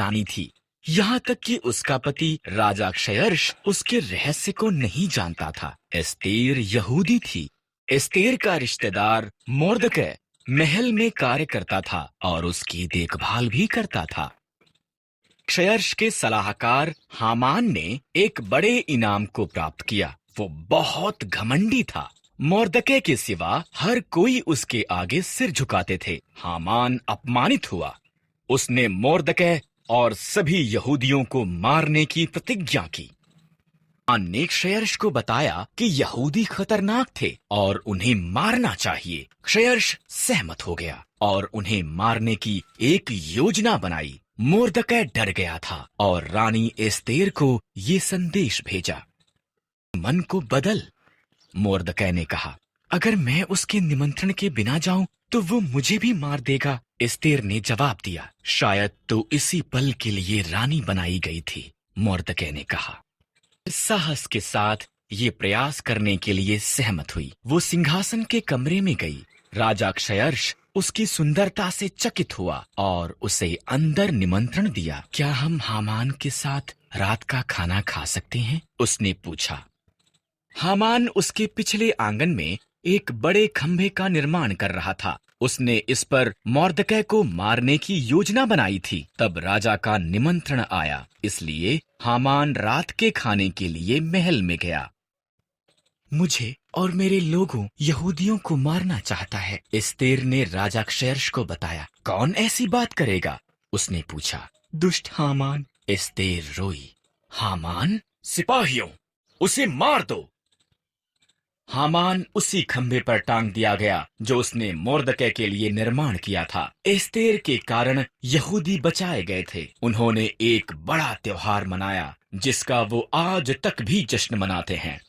रानी थी, यहाँ तक कि उसका पति राजा क्षयर्ष उसके रहस्य को नहीं जानता था। एस्तेर यहूदी थी। एस्तेर का रिश्तेदार मोर्दकै महल में कार्य करता था और उसकी देखभाल भी करता था। क्षयर्ष के सलाहकार हामान ने एक बड़े इनाम को प्राप्त किया। वो बहुत घमंडी था। मोर्दकै के सिवा हर कोई उसके आगे सिर झुकाते थे। हामान अपमानित हुआ। उसने मोर्दकै और सभी यहूदियों को मारने की प्रतिज्ञा की। हामान ने क्षयर्ष को बताया कि यहूदी खतरनाक थे और उन्हें मारना चाहिए। क्षयर्ष सहमत हो गया और उन्हें मारने की एक योजना बनाई। मोर्दकै डर गया था और रानी एस्तेर को ये संदेश भेजा। मन को बदल, मोर्दकै ने कहा। अगर मैं उसके निमंत्रण के बिना जाऊं तो वो मुझे भी मार देगा। एस्तेर ने जवाब दिया, शायद तो इसी पल के लिए रानी बनाई गई थी। मोर्दकै ने कहा। साहस के साथ ये प्रयास करने के लिए सहमत हुई। वो सिंहासन के कमरे में गई। राजा क्षयर्ष उसकी सुंदरता से चकित हुआ और उसे अंदर निमंत्रण दिया। क्या हम हामान के साथ रात का खाना खा सकते हैं? उसने पूछा। हामान उसके पिछले आंगन में एक बड़े खंभे का निर्माण कर रहा था। उसने इस पर मोर्दकै को मारने की योजना बनाई थी। तब राजा का निमंत्रण आया, इसलिए हामान रात के खाने के लिए महल में गया। मुझे और मेरे लोगों यहूदियों को मारना चाहता है, एस्तेर ने राजा क्षयर्ष को बताया। कौन ऐसी बात करेगा? उसने पूछा। दुष्ट हामान, एस्तेर रोई। हामान, सिपाहियों, उसे मार दो। हामान उसी खंभे पर टांग दिया गया जो उसने मोर्दकै के लिए निर्माण किया था। एस्तेर के कारण यहूदी बचाए गए थे। उन्होंने एक बड़ा त्योहार मनाया जिसका वो आज तक भी जश्न मनाते हैं।